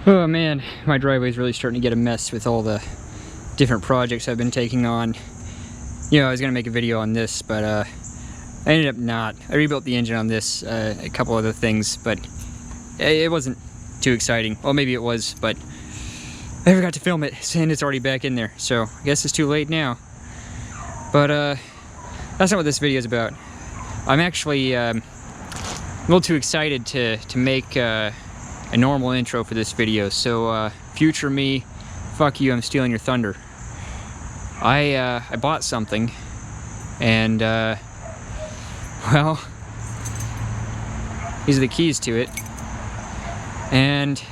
Oh man, my driveway is really starting to get a mess with all the different projects I've been taking on. You know, I was gonna make a video on this, but I ended up not. I rebuilt the engine on this, a couple other things, but it wasn't too exciting. Well, maybe it was, but I forgot to film it, and it's already back in there, so I guess it's too late now. But that's not what this video is about. I'm actually a little too excited to make a normal intro for this video, so future me, fuck you, I'm stealing your thunder. I bought something, and well, these are the keys to it, and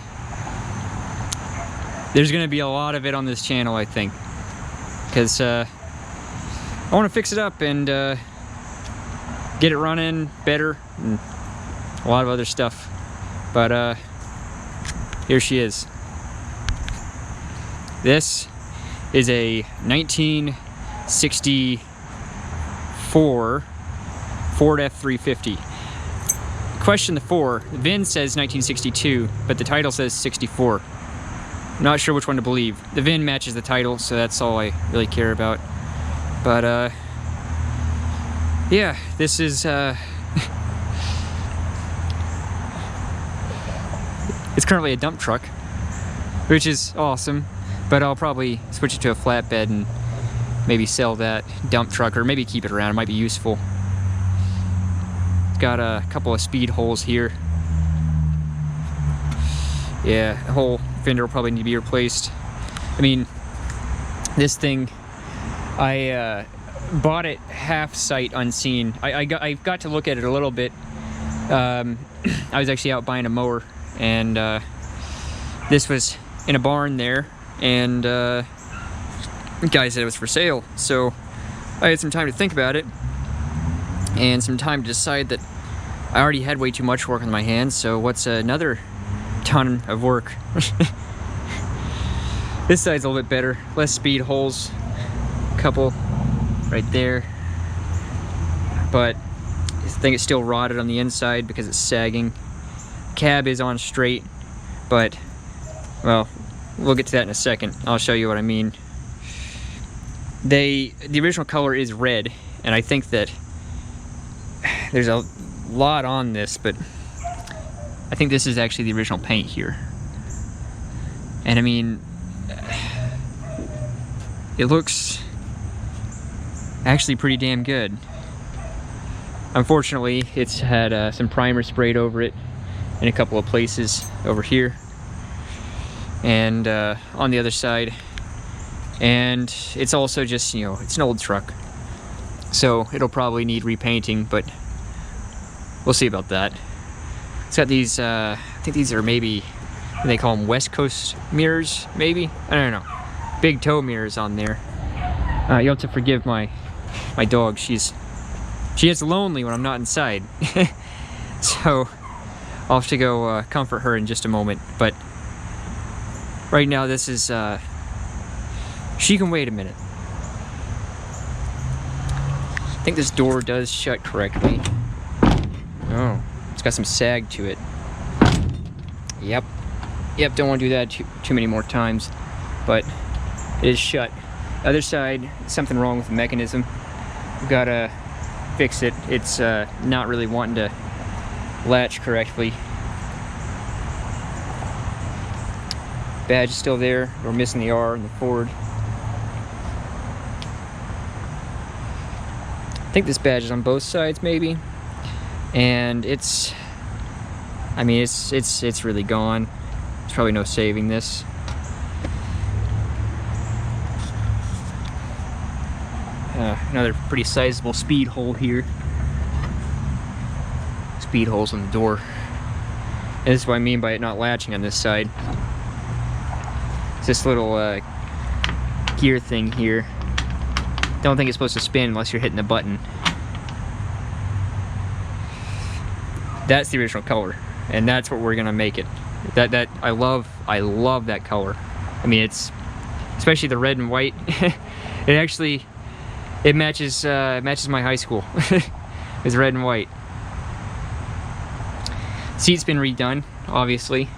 there's gonna be a lot of it on this channel, I think, because I want to fix it up and get it running better and a lot of other stuff. But here she is. This is a 1964 Ford F350. Question the 4. The VIN says 1962, but the title says 64. I'm not sure which one to believe. The VIN matches the title, so that's all I really care about. But yeah, this is it's currently a dump truck, which is awesome, but I'll probably switch it to a flatbed and maybe sell that dump truck, or maybe keep it around. It might be useful. It's got a couple of speed holes here. Yeah, the whole fender will probably need to be replaced. I mean, this thing, I bought it half sight unseen. I got to look at it a little bit. I was actually out buying a mower, and this was in a barn there, and the guy said it was for sale. So I had some time to think about it, and some time to decide that I already had way too much work on my hands, so what's another ton of work? This side's a little bit better, less speed holes, a couple right there, but this thing is still rotted on the inside because it's sagging. Cab is on straight, but well, we'll get to that in a second. I'll show you what I mean. The original color is red, and I think that there's a lot on this, but I think this is actually the original paint here. And I mean, it looks actually pretty damn good. Unfortunately, it's had some primer sprayed over it in a couple of places over here and on the other side, and it's also just, you know, it's an old truck, so it'll probably need repainting, but we'll see about that. It's got these I think these are maybe, they call them West Coast mirrors, maybe, I don't know, big toe mirrors on there. You'll have to forgive my dog. She gets lonely when I'm not inside. So I'll have to go comfort her in just a moment, but right now this is, she can wait a minute. I think this door does shut correctly. Oh, it's got some sag to it. Yep, don't want to do that too many more times, but it is shut. Other side, something wrong with the mechanism. We've got to fix it. It's not really wanting to latch correctly. Badge is still there. We're missing the R in the Ford. I think this badge is on both sides, maybe. And it's, I mean, it's really gone. There's probably no saving this. Another pretty sizable speed hole here. Speed holes on the door. And this is what I mean by it not latching on this side. It's this little gear thing here. Don't think it's supposed to spin unless you're hitting the button. That's the original color, and that's what we're gonna make it. That I love that color. I mean, it's, especially the red and white. It matches my high school. It's red and white. Seat's been redone, obviously.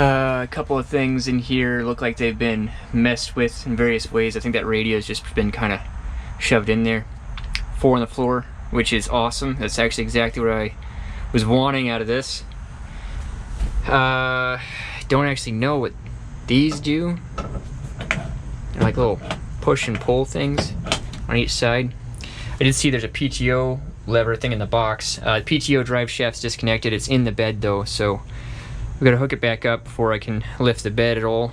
A couple of things in here look like they've been messed with in various ways. I think that radio's just been kind of shoved in there. 4 on the floor, which is awesome. That's actually exactly what I was wanting out of this. Don't actually know what these do. They're like little push and pull things on each side. I did see there's a PTO lever thing in the box. The PTO drive shaft's disconnected. It's in the bed though, so we gotta hook it back up before I can lift the bed at all.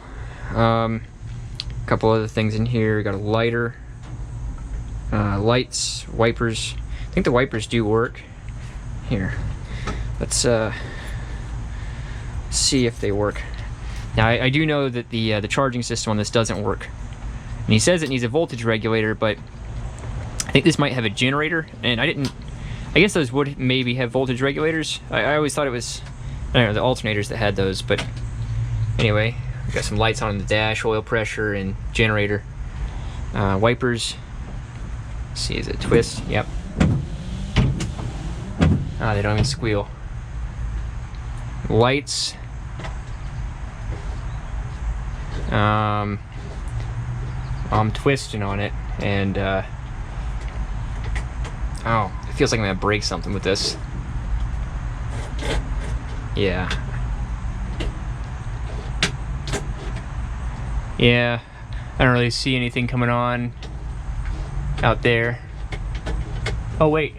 A couple other things in here. We got a lighter, lights, wipers. I think the wipers do work. Here, let's see if they work. Now I do know that the charging system on this doesn't work, and he says it needs a voltage regulator, but I think this might have a generator, and I guess those would maybe have voltage regulators. I always thought it was, I don't know, the alternators that had those, but anyway, we've got some lights on the dash, oil pressure, and generator. Wipers. Let's see, is it twist? Yep. Ah, they don't even squeal. Lights. I'm twisting on it, and oh, it feels like I'm gonna break something with this. Yeah. Yeah, I don't really see anything coming on out there. Oh wait.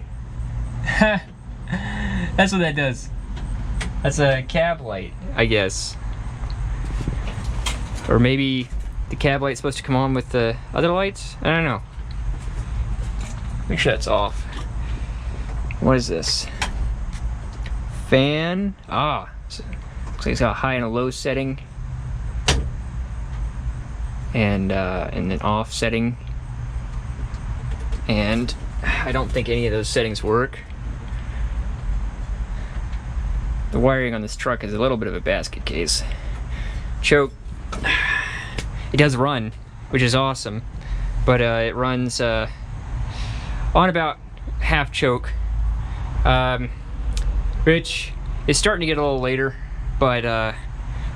That's what that does. That's a cab light, I guess. Or maybe the cab light's supposed to come on with the other lights? I don't know. Make sure that's off. What is this? Fan. Ah, so looks like it's got a high and a low setting, and an off setting. And I don't think any of those settings work. The wiring on this truck is a little bit of a basket case. Choke. It does run, which is awesome, but it runs on about half choke, which is starting to get a little later, but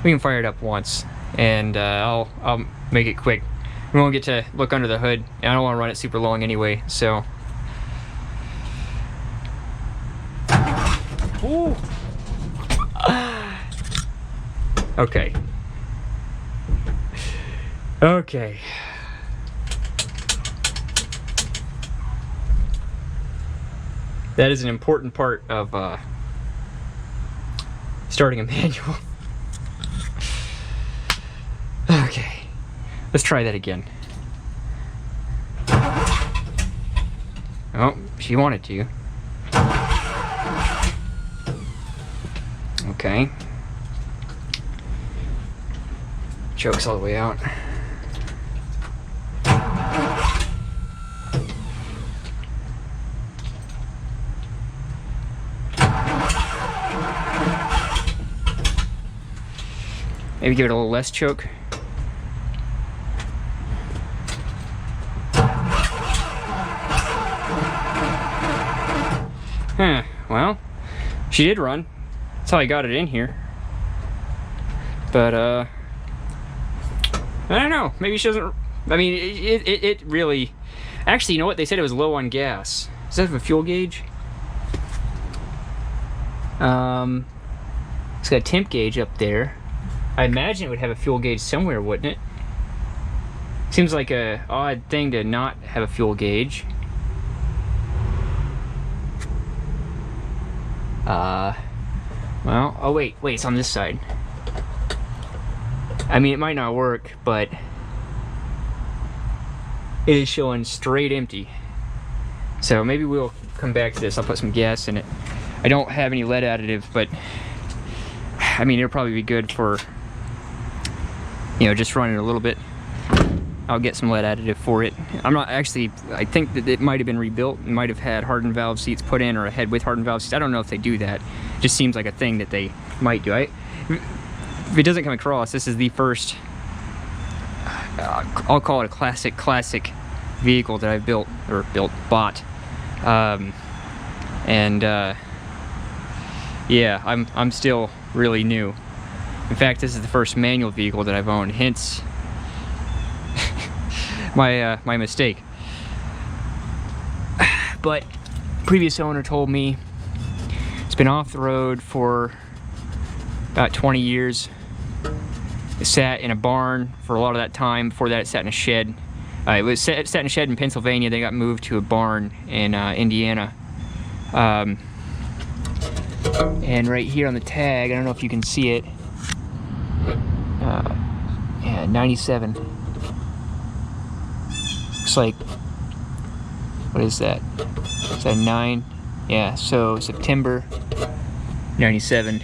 we can fire it up once, and I'll make it quick. We won't get to look under the hood, and I don't want to run it super long anyway, so. Ooh. Okay. Okay. That is an important part of starting a manual. Okay. Let's try that again. Oh, she wanted to. Okay. Choke's all the way out. Maybe give it a little less choke. Huh, well, she did run. That's how I got it in here. But, I don't know. Maybe she doesn't. I mean, it really. Actually, you know what? They said it was low on gas. Does that have a fuel gauge? It's got a temp gauge up there. I imagine it would have a fuel gauge somewhere, wouldn't it? Seems like a odd thing to not have a fuel gauge. Well, oh wait, it's on this side. I mean, it might not work, but it is showing straight empty. So maybe we'll come back to this. I'll put some gas in it. I don't have any lead additive, but I mean, it'll probably be good for, you know, just running a little bit. I'll get some lead additive for it. I'm not actually, I think that it might have been rebuilt. It might have had hardened valve seats put in, or a head with hardened valve seats. I don't know if they do that. It just seems like a thing that they might do. If it doesn't come across, this is the first, I'll call it a classic vehicle that I've bought. Yeah, I'm still really new. In fact, this is the first manual vehicle that I've owned, hence my mistake. But previous owner told me it's been off the road for about 20 years. It sat in a barn for a lot of that time. Before that, it sat in a shed. It was sat in a shed in Pennsylvania. Then got moved to a barn in Indiana. And right here on the tag, I don't know if you can see it. Yeah, 97. Looks like, what is that? Is that 9? Yeah, so September 97.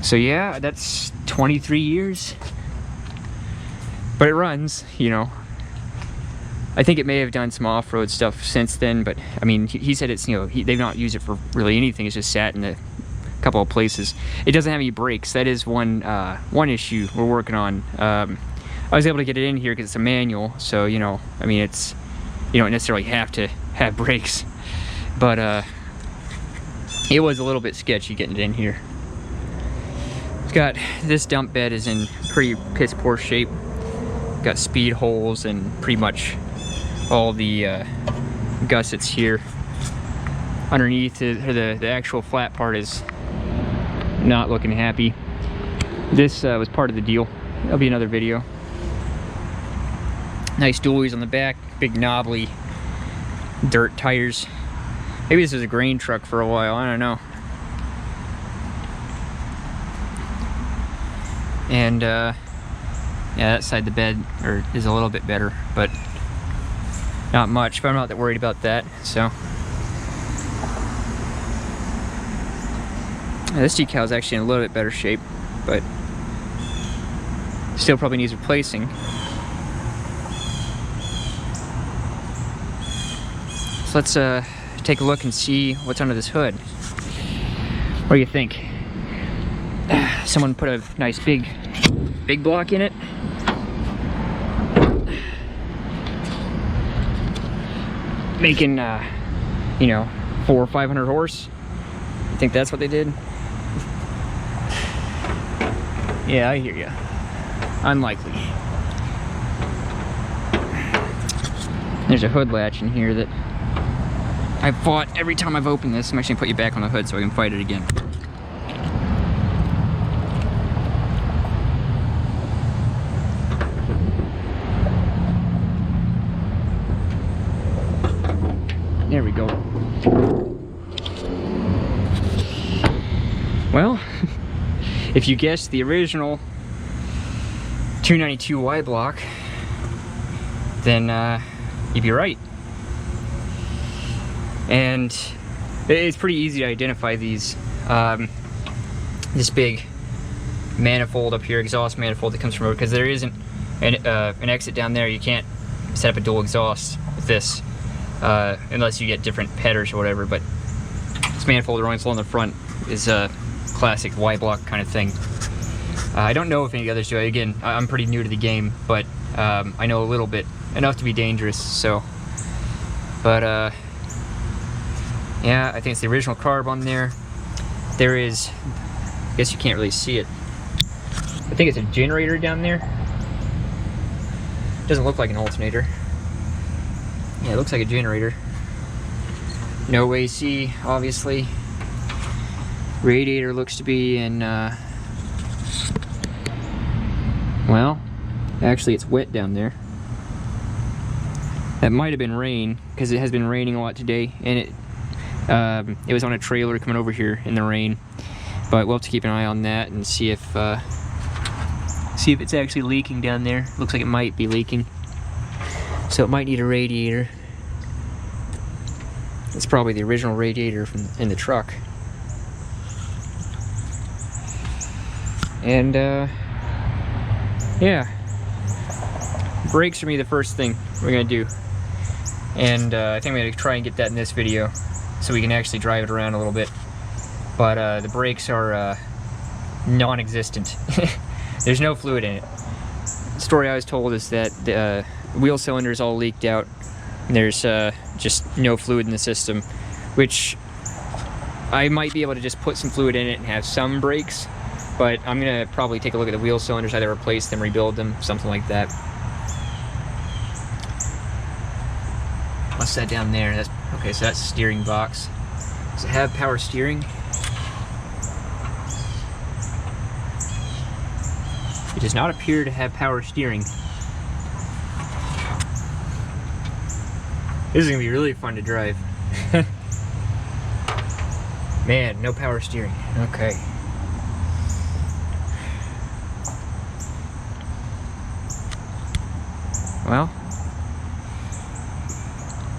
So yeah, that's 23 years. But it runs, you know. I think it may have done some off-road stuff since then, but I mean, he said it's, you know, they've not used it for really anything. It's just sat in a couple of places. It doesn't have any brakes. That is one issue we're working on. I was able to get it in here because it's a manual, so you know, I mean, it's, you don't necessarily have to have brakes, but it was a little bit sketchy getting it in here. It's got, this dump bed is in pretty piss poor shape. Got speed holes and pretty much all the gussets here. Underneath the actual flat part is not looking happy. This was part of the deal. That'll be another video. Nice dualies on the back, big knobbly dirt tires. Maybe this was a grain truck for a while, I don't know. And yeah, that side of the bed is a little bit better, but not much. But I'm not that worried about that. So this decal is actually in a little bit better shape, but still probably needs replacing. So let's take a look and see what's under this hood. What do you think? Someone put a nice big block in it. Making, you know, 400 or 500 horse. I think that's what they did. Yeah, I hear you. Unlikely. There's a hood latch in here that I've fought every time I've opened this. I'm actually gonna put you back on the hood so I can fight it again. There we go. Well, if you guessed the original 292Y block, then you'd be right. And it's pretty easy to identify these. This big manifold up here, exhaust manifold that comes from over, because there isn't an exit down there. You can't set up a dual exhaust with this. Unless you get different headers or whatever, but this manifold running along the front is a classic Y block kind of thing. I don't know if any others do. Again, I'm pretty new to the game, but I know a little bit, enough to be dangerous. So, but yeah, I think it's the original carb on there. There is, I guess you can't really see it. I think it's a generator down there. Doesn't look like an alternator. Yeah, it looks like a generator. No AC, obviously. Radiator looks to be in, well, actually it's wet down there. That might have been rain, because it has been raining a lot today, and it was on a trailer coming over here in the rain. But we'll have to keep an eye on that and see if it's actually leaking down there. Looks like it might be leaking. So it might need a radiator. It's probably the original radiator from in the truck. And yeah, brakes for me the first thing we're gonna do. And I think I'm gonna try and get that in this video so we can actually drive it around a little bit. But the brakes are non-existent. There's no fluid in it. The story I was told is that the wheel cylinder is all leaked out. And there's just no fluid in the system, which I might be able to just put some fluid in it and have some brakes, But I'm gonna probably take a look at the wheel cylinders, either replace them, rebuild them, something like that. What's that down there? That's okay, so that's steering box. Does it have power steering? It does not appear to have power steering. This is gonna be really fun to drive. Man, no power steering. Okay. Well,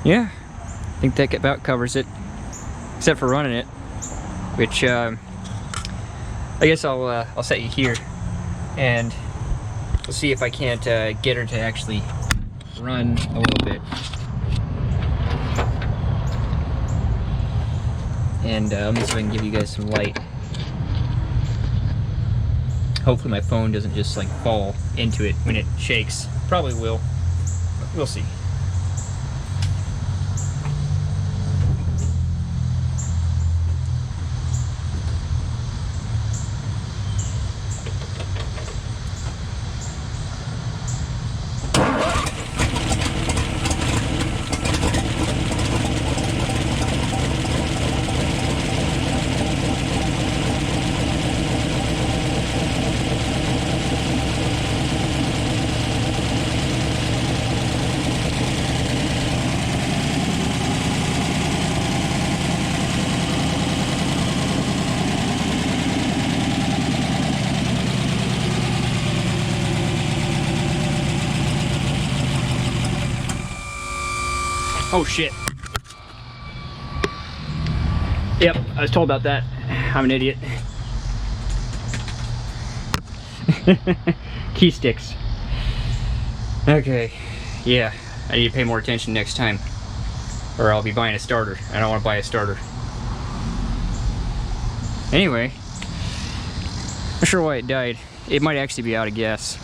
yeah, I think that about covers it, except for running it, which I guess I'll set you here, and we'll see if I can't get her to actually run a little bit. And let me see if I can give you guys some light. Hopefully my phone doesn't just like fall into it when it shakes. Probably will. We'll see. Oh shit. Yep, I was told about that. I'm an idiot. Key sticks. Okay, yeah, I need to pay more attention next time, or I'll be buying a starter. I don't want to buy a starter. Anyway, not sure why it died. It might actually be out of gas.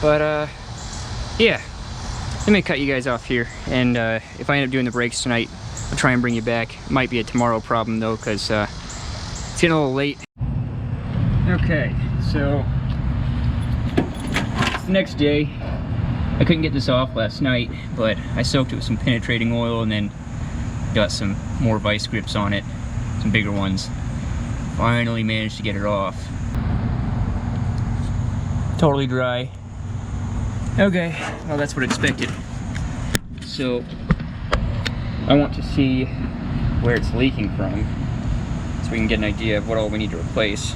But yeah, let me cut you guys off here, and if I end up doing the brakes tonight, I'll try and bring you back. It might be a tomorrow problem though, because it's getting a little late. Okay, so it's the next day. I couldn't get this off last night, but I soaked it with some penetrating oil and then got some more vice grips on it, some bigger ones. Finally managed to get it off. Totally dry. Okay, well that's what I expected. So I want to see where it's leaking from, so we can get an idea of what all we need to replace.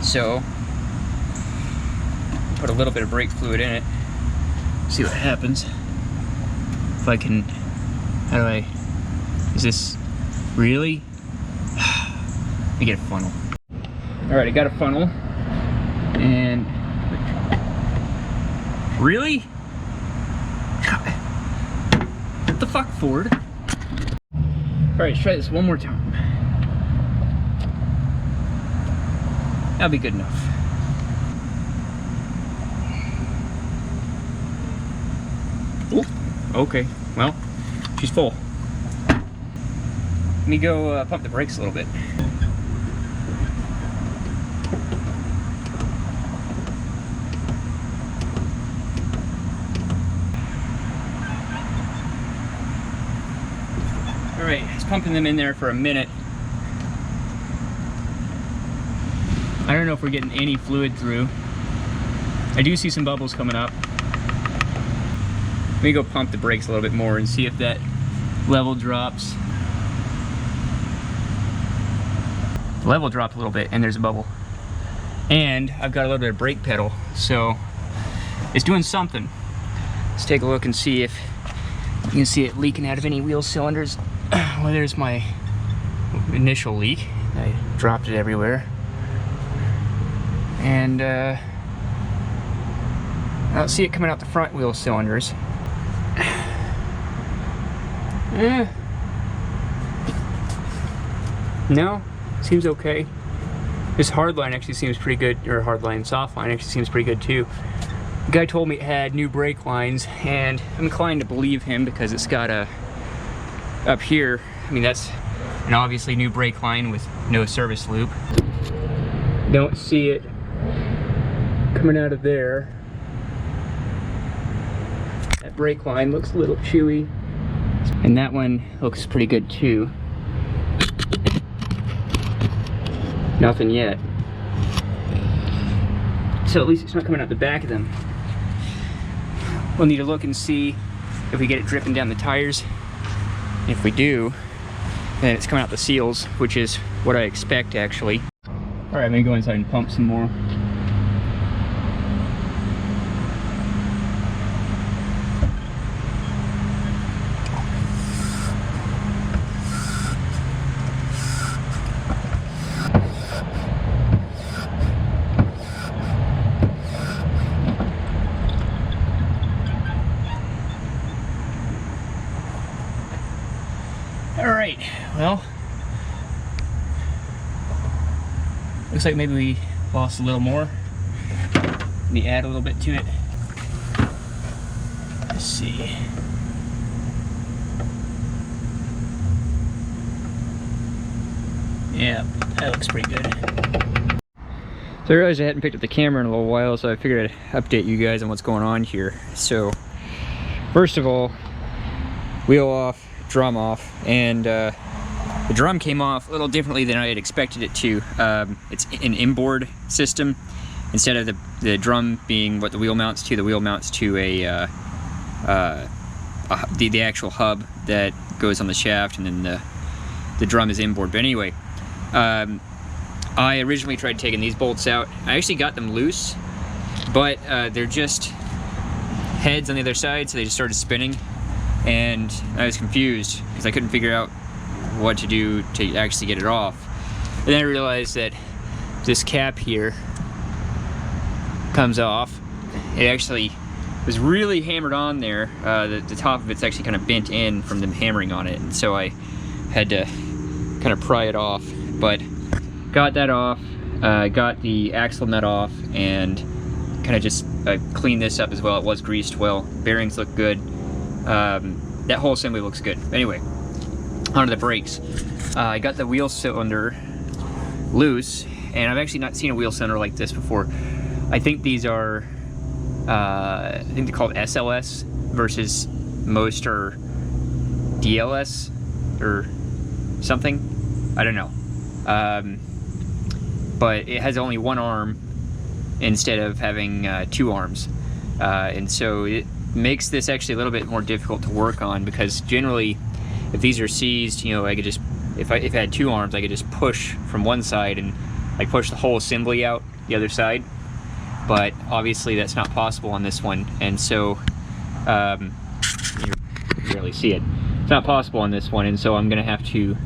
So put a little bit of brake fluid in it, see what happens. If I can, how do I, is this really? Let me get a funnel. Alright, I got a funnel, and really? What the fuck, Ford? Alright, let's try this one more time. That'll be good enough. Ooh, okay, well, she's full. Let me go pump the brakes a little bit. Alright, it's pumping them in there for a minute. I don't know if we're getting any fluid through. I do see some bubbles coming up. Let me go pump the brakes a little bit more and see if that level drops. The level dropped a little bit and there's a bubble. And I've got a little bit of brake pedal, so it's doing something. Let's take a look and see if you can see it leaking out of any wheel cylinders. Well, there's my initial leak. I dropped it everywhere. And I don't see it coming out the front wheel cylinders. No, seems okay. This hard line actually seems pretty good, or hard line, soft line actually seems pretty good too. The guy told me it had new brake lines, and I'm inclined to believe him because it's got a, up here, I mean that's an obviously new brake line with no service loop. Don't see it coming out of there. That brake line looks a little chewy. And that one looks pretty good too. Nothing yet. So at least it's not coming out the back of them. We'll need to look and see if we get it dripping down the tires. If we do, then it's coming out the seals, which is what I expect actually. All right, I'm gonna go inside and pump some more. All right, well, looks like maybe we lost a little more. Let me add a little bit to it. Let's see. Yeah, that looks pretty good. So I realized I hadn't picked up the camera in a little while, so I figured I'd update you guys on what's going on here. So, first of all, wheel off, drum off, and the drum came off a little differently than I had expected it to. It's an inboard system. Instead of the drum being what the wheel mounts to, the wheel mounts to the actual hub that goes on the shaft, and then the drum is inboard. But anyway, I originally tried taking these bolts out. I actually got them loose, but they're just heads on the other side, so they just started spinning. And I was confused because I couldn't figure out what to do to actually get it off. And then I realized that this cap here comes off. It actually was really hammered on there. The top of it's actually kind of bent in from them hammering on it, and so I had to kind of pry it off. But got that off, got the axle nut off, and kind of just cleaned this up as well. It was greased well. Bearings look good. That whole assembly looks good. Anyway, onto the brakes. I got the wheel cylinder loose, and I've actually not seen a wheel cylinder like this before. I think these are, I think they're called SLS versus most are DLS or something. I don't know. But it has only one arm instead of having two arms, and so it makes this actually a little bit more difficult to work on, because generally if these are seized, you know, I could just, if I had two arms, I could just push from one side and like push the whole assembly out the other side. But obviously that's not possible on this one, and so you barely see it. It's not possible on this one, and so I'm gonna have to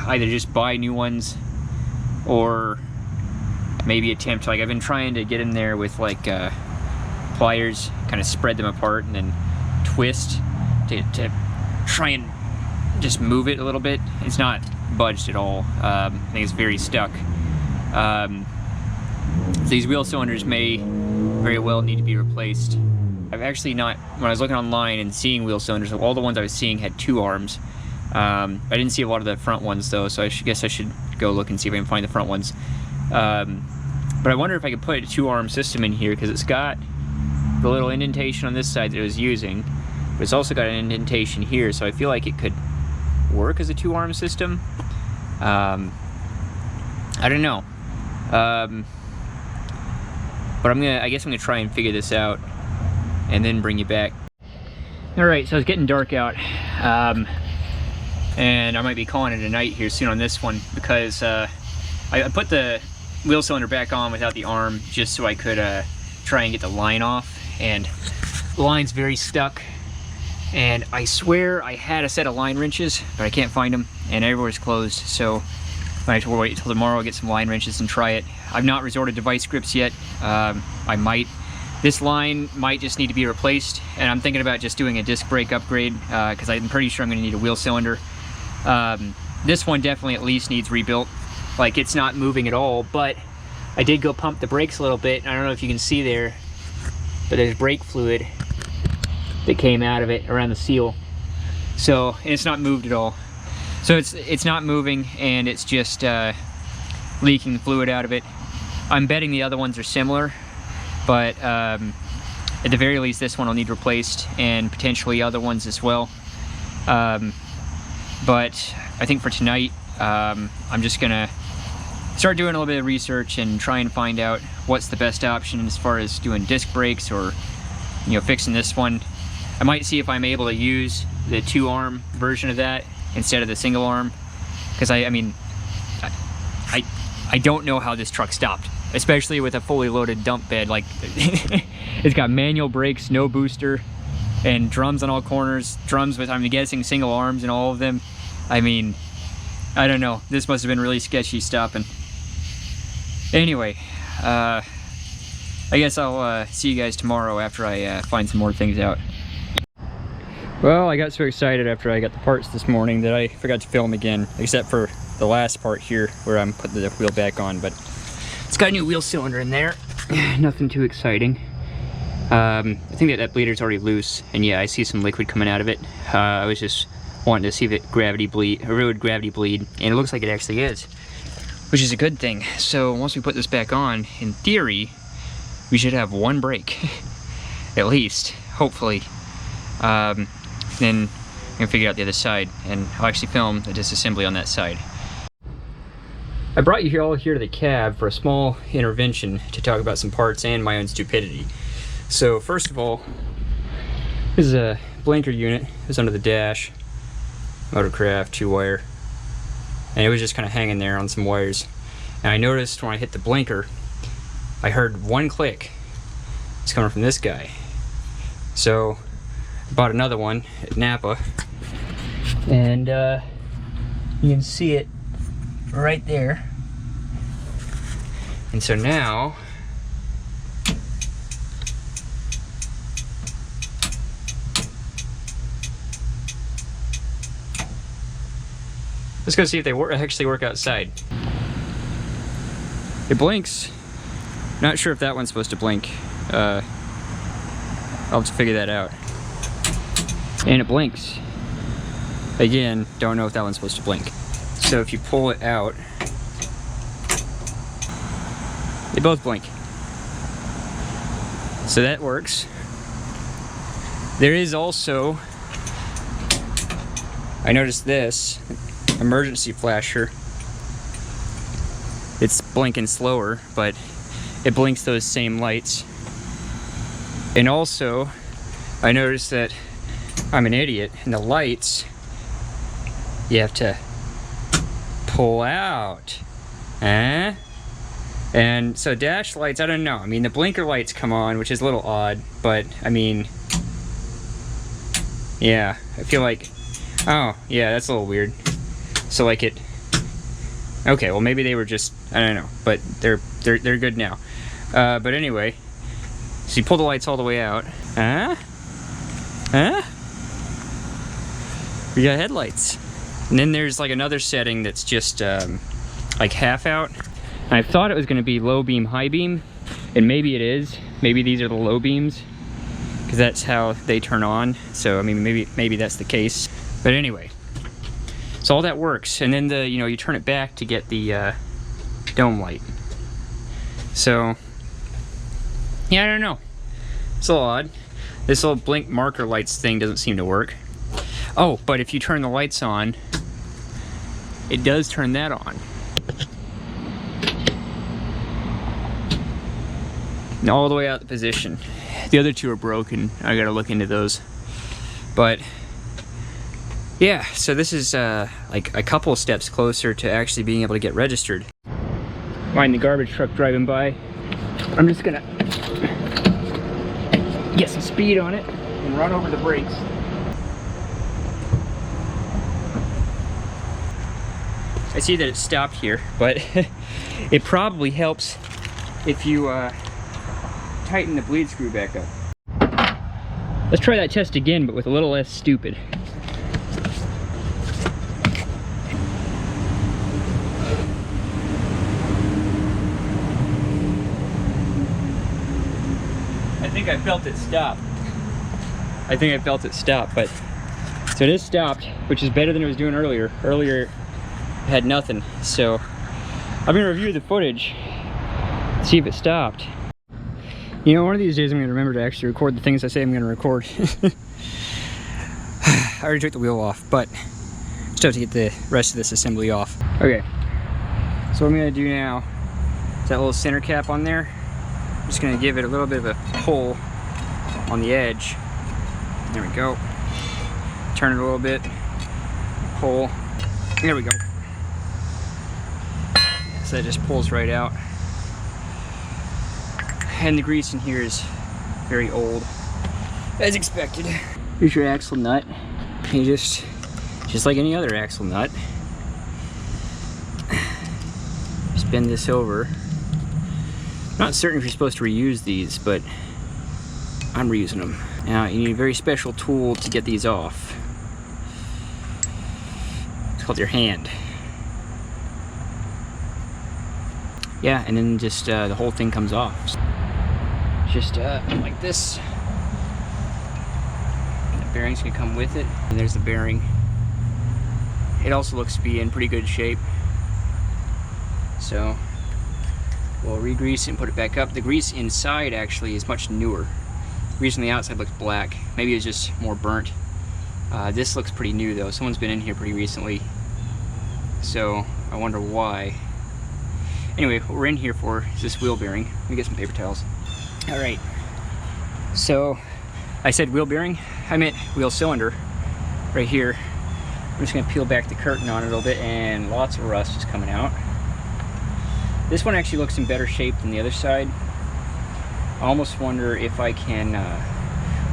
either just buy new ones or maybe attempt, like I've been trying to get in there with like pliers, kind of spread them apart and then twist to try and just move it a little bit. It's not budged at all. I think it's very stuck. These wheel cylinders may very well need to be replaced. I've actually not, when I was looking online and seeing wheel cylinders, all the ones I was seeing had two arms. I didn't see a lot of the front ones though, so I guess I should go look and see if I can find the front ones. But I wonder if I could put a two-arm system in here, because it's got the little indentation on this side that I was using, but it's also got an indentation here, so I feel like it could work as a two-arm system. I don't know. But I guess I'm gonna try and figure this out and then bring you back. All right, so it's getting dark out, and I might be calling it a night here soon on this one, because I put the wheel cylinder back on without the arm just so I could try and get the line off, and the line's very stuck, and I swear I had a set of line wrenches, but I can't find them and everywhere's closed, so I have to wait until tomorrow, get some line wrenches and try it. I've not resorted to vice grips yet. I might. This line might just need to be replaced, and I'm thinking about just doing a disc brake upgrade, because I'm pretty sure I'm going to need a wheel cylinder. This one definitely at least needs rebuilt. Like, it's not moving at all, but I did go pump the brakes a little bit, and I don't know if you can see there, but there's brake fluid that came out of it around the seal. So, and it's not moved at all. So it's not moving, and it's just leaking fluid out of it. I'm betting the other ones are similar, but at the very least this one will need replaced, and potentially other ones as well. But I think for tonight, I'm just gonna start doing a little bit of research and try and find out what's the best option as far as doing disc brakes, or, you know, fixing this one. I might see if I'm able to use the 2-arm version of that instead of the single arm, because I mean, I don't know how this truck stopped, especially with a fully loaded dump bed. Like, it's got manual brakes, no booster, and drums on all corners, drums with, I'm guessing, single arms in all of them. I mean, I don't know, this must have been really sketchy stopping. Anyway, I guess I'll see you guys tomorrow after I find some more things out. Well, I got so excited after I got the parts this morning that I forgot to film again, except for the last part here where I'm putting the wheel back on, but it's got a new wheel cylinder in there. Nothing too exciting. I think that bleeder's already loose, and yeah, I see some liquid coming out of it. I was just wanting to see if it would gravity bleed, and it looks like it actually is, which is a good thing. So once we put this back on, in theory, we should have one brake, at least, hopefully. Then I'm gonna figure out the other side, and I'll actually film the disassembly on that side. I brought you all here to the cab for a small intervention to talk about some parts and my own stupidity. So first of all, this is a blinker unit. It's under the dash, Motorcraft 2-wire, and it was just kind of hanging there on some wires. And I noticed when I hit the blinker, I heard one click. It's coming from this guy. So I bought another one at Napa, and you can see it right there. And so now let's go see if they actually work outside. It blinks. Not sure if that one's supposed to blink. I'll have to figure that out. And it blinks. Again, don't know if that one's supposed to blink. So if you pull it out, they both blink. So that works. There is also, I noticed this, emergency flasher. It's blinking slower, but it blinks those same lights. And also, I noticed that I'm an idiot, and the lights, you have to pull out. And so dash lights, I don't know. I mean, the blinker lights come on, which is a little odd, but I mean, yeah, I feel like, oh, yeah, that's a little weird. So like it, okay, well maybe they were just, I don't know, but they're good now. But anyway, so you pull the lights all the way out. We got headlights. And then there's like another setting that's just like half out. And I thought it was gonna be low beam, high beam, and maybe it is. Maybe these are the low beams, because that's how they turn on. So I mean, maybe that's the case. But anyway, so all that works. And then the, you know, you turn it back to get the dome light. So yeah, I don't know. It's a little odd. This little blink marker lights thing doesn't seem to work. Oh, but if you turn the lights on, it does turn that on. And all the way out the position. The other two are broken. I gotta look into those. But yeah, so this is like a couple steps closer to actually being able to get registered. Mind the garbage truck driving by. I'm just gonna get some speed on it and run over the brakes. I see that it stopped here, but it probably helps if you tighten the bleed screw back up. Let's try that test again, but with a little less stupid. I think think I felt it stop. I think I felt it stop, but so it is stopped, which is better than it was doing earlier. Earlier, it had nothing. So I'm gonna review the footage, see if it stopped. You know, one of these days I'm gonna remember to actually record the things I say I'm gonna record. I already took the wheel off, but still have to get the rest of this assembly off. Okay, so what I'm gonna do now is that little center cap on there. I'm just gonna give it a little bit of a pull on the edge. There we go. Turn it a little bit, pull. There we go. So that just pulls right out. And the grease in here is very old, as expected. Here's your axle nut. You just like any other axle nut, just bend this over. Not certain if you're supposed to reuse these, but I'm reusing them. Now you need a very special tool to get these off. It's called your hand. Yeah, and then just the whole thing comes off. Just like this. And the bearing's gonna come with it. And there's the bearing. It also looks to be in pretty good shape. So we'll re-grease and put it back up. The grease inside actually is much newer. The grease on the outside looks black. Maybe it's just more burnt. This looks pretty new though. Someone's been in here pretty recently. So I wonder why. Anyway, what we're in here for is this wheel bearing. Let me get some paper towels. All right. So I said wheel bearing. I meant wheel cylinder right here. I'm just gonna peel back the curtain on it a little bit, and lots of rust is coming out. This one actually looks in better shape than the other side. I almost wonder if I can,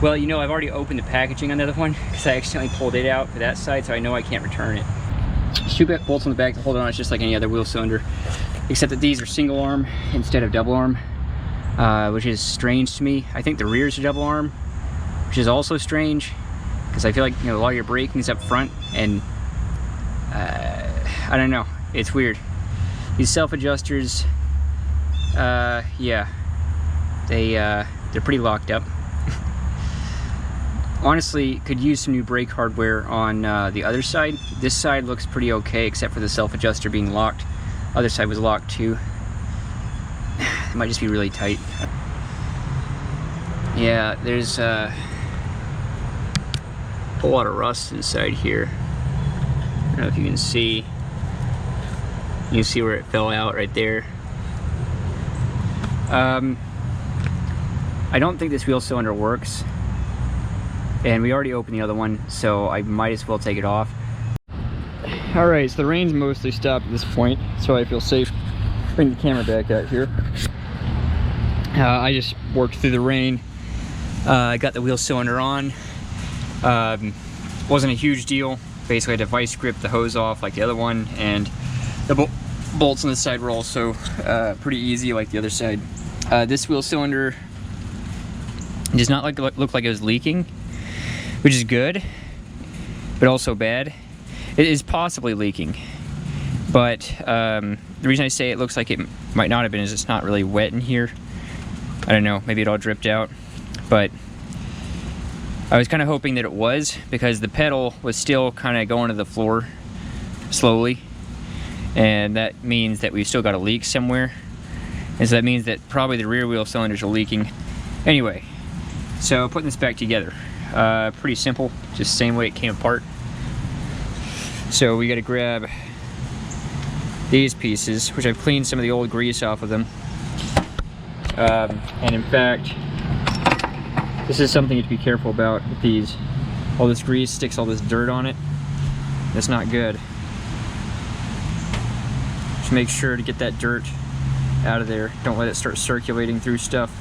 well, you know, I've already opened the packaging on the other one because I accidentally pulled it out for that side, so I know I can't return it. There's two bolts on the back to hold it on. It's just like any other wheel cylinder, except that these are single arm instead of double arm, which is strange to me. I think the rears are double arm, which is also strange because I feel like, you know, a lot of your braking's up front, and I don't know, it's weird. These self-adjusters, yeah, they're pretty locked up. Honestly, could use some new brake hardware on the other side. This side looks pretty okay, except for the self-adjuster being locked. Other side was locked too. It might just be really tight. Yeah, there's a whole lot of rust inside here. I don't know if you can see. You can see where it fell out right there. I don't think this wheel cylinder works. And we already opened the other one, so I might as well take it off. Alright, so the rain's mostly stopped at this point, so I feel safe. Bring the camera back out here. I just worked through the rain. I got the wheel cylinder on. Wasn't a huge deal. Basically, I had to vice grip the hose off like the other one, and the bolts on this side were also pretty easy like the other side. This wheel cylinder does not look like it was leaking, which is good, but also bad. It is possibly leaking, but the reason I say it looks like it might not have been is it's not really wet in here. I don't know, maybe it all dripped out, but I was kind of hoping that it was, because the pedal was still kind of going to the floor slowly, and that means that we've still got a leak somewhere, and so that means that probably the rear wheel cylinders are leaking. Anyway, so putting this back together, pretty simple, just the same way it came apart. So we got to grab these pieces, which I've cleaned some of the old grease off of them, and in fact, this is something you have to be careful about with these. All this grease sticks all this dirt on it. That's not good. Just make sure to get that dirt out of there. Don't let it start circulating through stuff,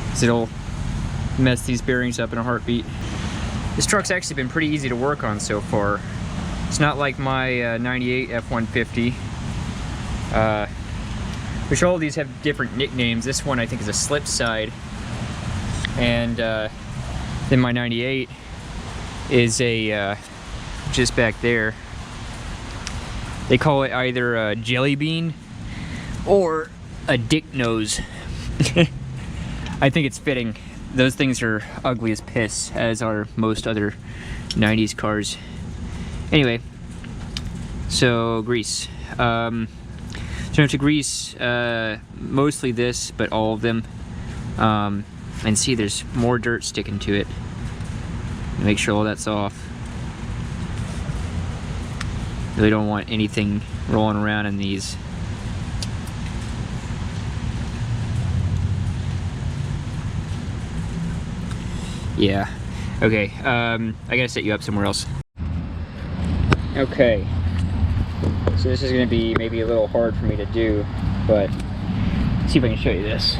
because it'll mess these bearings up in a heartbeat. This truck's actually been pretty easy to work on so far. It's not like my 98 F350, which all of these have different nicknames. This one I think is a slip side, and then my 98 is a just back there. They call it either a jelly bean or a dick nose. I think it's fitting. Those things are ugly as piss, as are most other 90s cars. Anyway, so grease. So to grease mostly this, but all of them. And see, there's more dirt sticking to it. Make sure all that's off. Really don't want anything rolling around in these. Yeah. Okay. I gotta set you up somewhere else. Okay. So this is gonna be maybe a little hard for me to do, but let's see if I can show you this.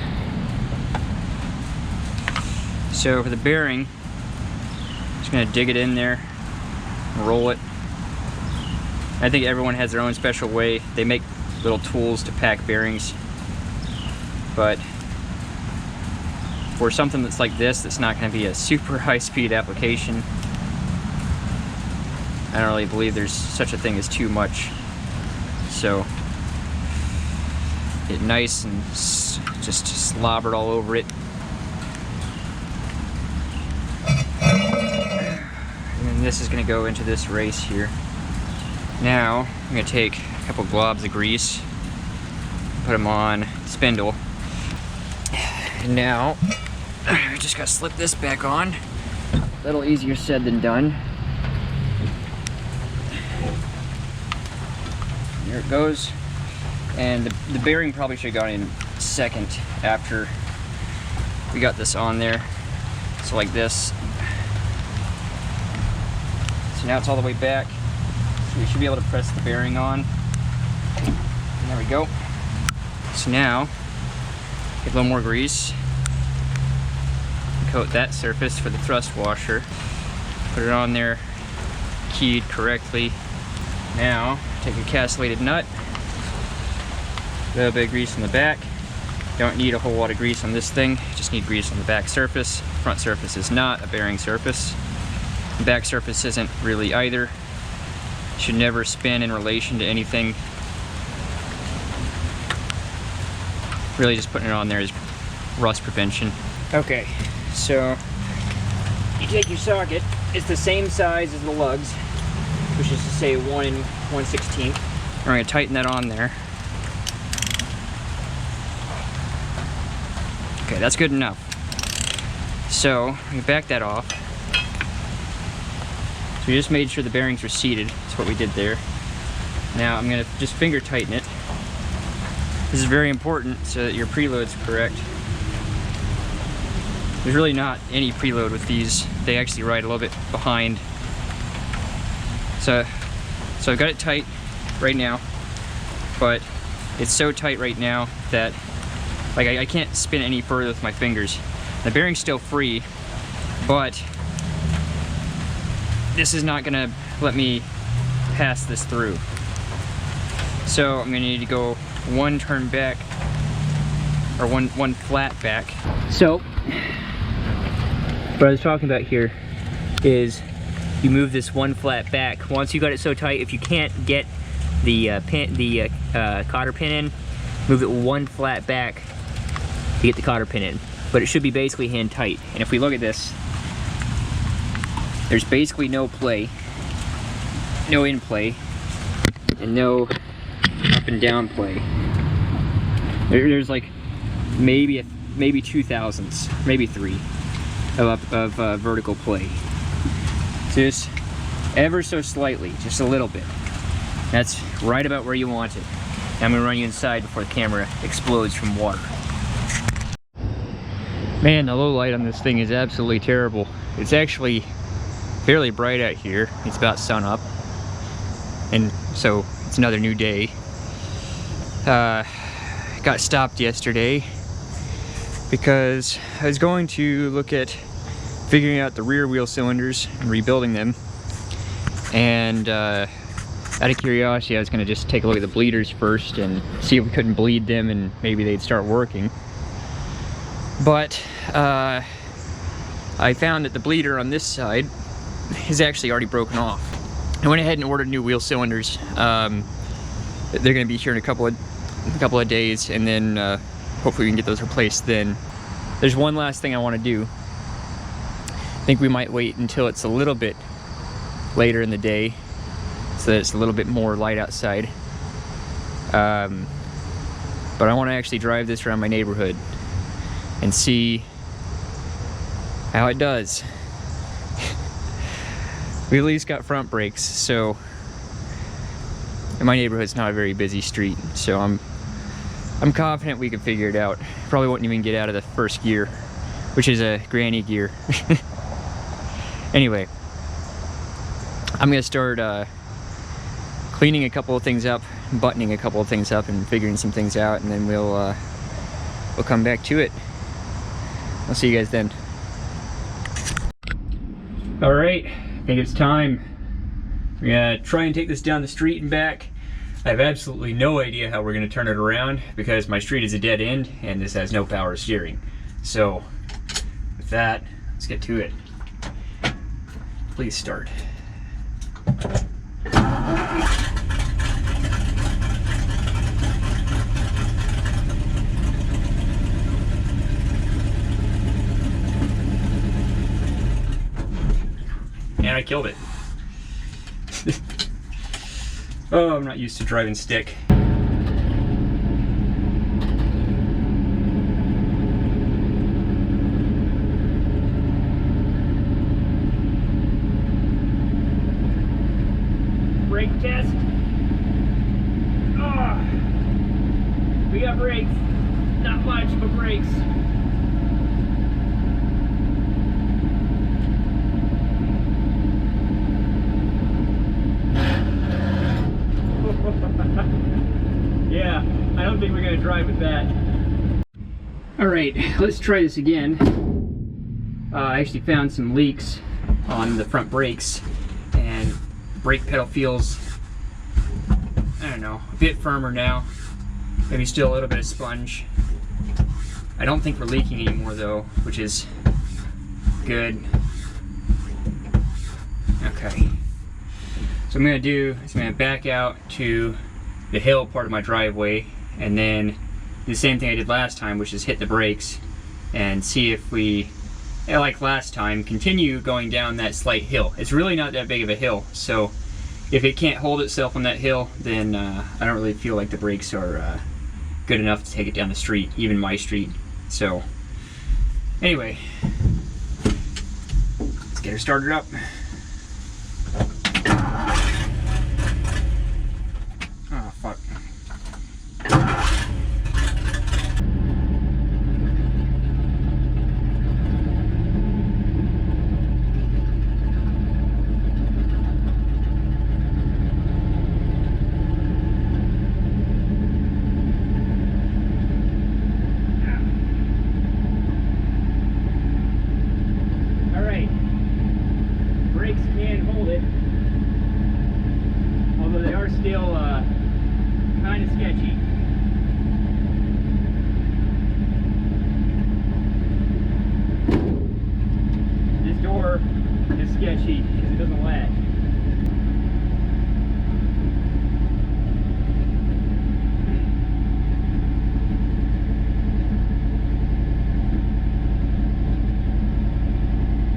So for the bearing, just gonna dig it in there, roll it. I think everyone has their own special way. They make little tools to pack bearings, but for something that's like this, that's not gonna be a super high-speed application, I don't really believe there's such a thing as too much. So get nice and just slobbered all over it. And then this is gonna go into this race here. Now I'm gonna take a couple globs of grease, put them on spindle. And now I just gotta slip this back on. A little easier said than done. There it goes. And the bearing probably should have gone in second after we got this on there. So like this. So now it's all the way back. So we should be able to press the bearing on. And there we go. So now, get a little more grease. Coat that surface for the thrust washer. Put it on there, keyed correctly. Now, take a castellated nut. A little bit of grease on the back. Don't need a whole lot of grease on this thing. Just need grease on the back surface. Front surface is not a bearing surface. The back surface isn't really either. Should never spin in relation to anything. Really just putting it on there is rust prevention. Okay, so you take your socket. It's the same size as the lugs, which is to say 1 1/16. We're gonna tighten that on there. Okay, that's good enough. So I'm gonna back that off. So we just made sure the bearings were seated. That's what we did there. Now I'm gonna just finger tighten it. This is very important so that your preload's correct. There's really not any preload with these. They actually ride a little bit behind. So I've got it tight right now, but it's so tight right now that like I can't spin any further with my fingers. The bearing's still free, but this is not gonna let me pass this through. So I'm gonna need to go one turn back, or one flat back. So what I was talking about here is you move this one flat back. Once you got it so tight, if you can't get the cotter pin in, move it one flat back to get the cotter pin in. But it should be basically hand tight. And if we look at this, there's basically no play, no in play, and no up and down play. There's like maybe 2 thousandths, maybe 3 of vertical play. So just ever so slightly, just a little bit. That's right about where you want it. Now I'm gonna run you inside before the camera explodes from water. Man, the low light on this thing is absolutely terrible. It's actually fairly bright out here. It's about sun up, and so it's another new day. Got stopped yesterday because I was going to look at figuring out the rear wheel cylinders and rebuilding them, and out of curiosity I was going to just take a look at the bleeders first and see if we couldn't bleed them and maybe they'd start working. But I found that the bleeder on this side is actually already broken off. I went ahead and ordered new wheel cylinders. They're going to be here in a couple of days, and then hopefully we can get those replaced then. there's one last thing I want to do. I think we might wait until it's a little bit later in the day so that it's a little bit more light outside. But I want to actually drive this around my neighborhood and see how it does. We at least got front brakes, so and my neighborhood's not a very busy street, so I'm confident we can figure it out. Probably won't even get out of the first gear, which is a granny gear. Anyway, I'm gonna start cleaning a couple of things up, buttoning a couple of things up, and figuring some things out, and then we'll come back to it. I'll see you guys then. All right, I think it's time. We're gonna try and take this down the street and back. I have absolutely no idea how we're gonna turn it around because my street is a dead end and this has no power steering. So with that, let's get to it. Please start. And I killed it. Oh, I'm not used to driving stick. Brake test. Oh, we got brakes. Not much, but brakes. Yeah, I don't think we're gonna drive with that. All right, let's try this again. I actually found some leaks on the front brakes, and the brake pedal feels, I don't know, a bit firmer now. Maybe still a little bit of sponge. I don't think we're leaking anymore though, which is good. Okay. So I'm gonna do is I'm gonna back out to the hill part of my driveway and then do the same thing I did last time, which is hit the brakes and see if we, like last time, continue going down that slight hill. It's really not that big of a hill, so if it can't hold itself on that hill, then I don't really feel like the brakes are good enough to take it down the street, even my street. So anyway, let's get her started up. Oh, fuck. All right. Brakes can hold it. Although they are still kind of sketchy. This door is sketchy because it doesn't latch.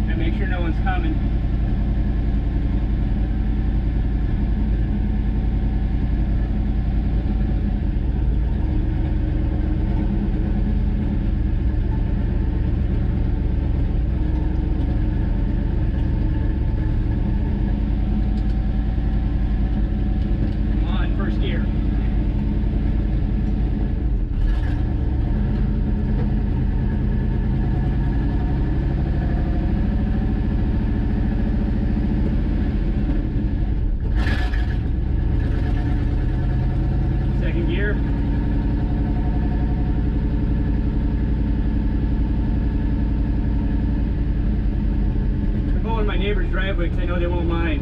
And make sure no one's coming. My neighbor's driveway because I know they won't mind.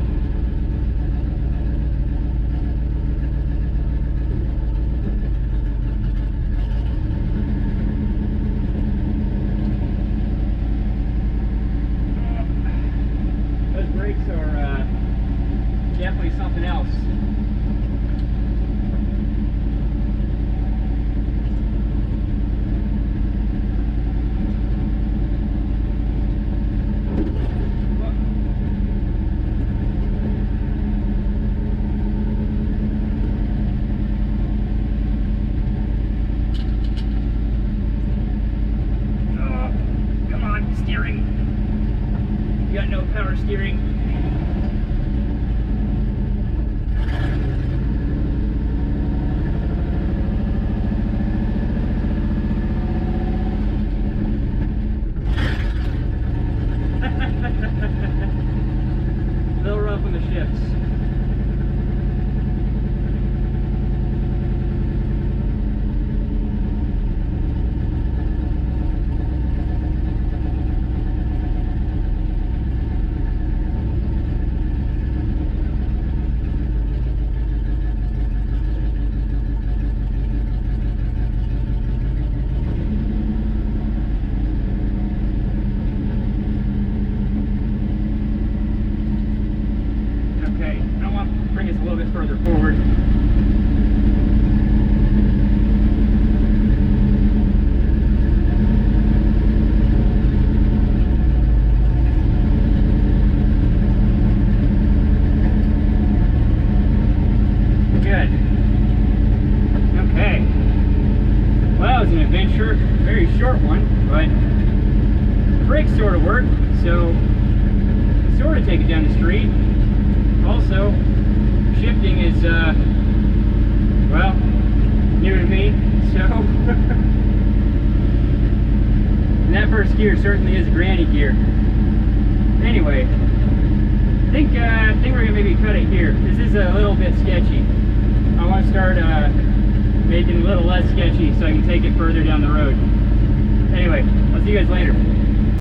Those brakes are definitely something else. steering. You got no power steering. A little rough on the shifts. Okay, I want to bring us a little bit further forward. Good. Okay. Well, that was an adventure. Very short one, but the brakes sort of work, so sort of take it down the street. Also, shifting is, well, new to me, so and that first gear certainly is a granny gear. Anyway, I think we're gonna maybe cut it here. This is a little bit sketchy. I want to start making it a little less sketchy so I can take it further down the road. Anyway, I'll see you guys later.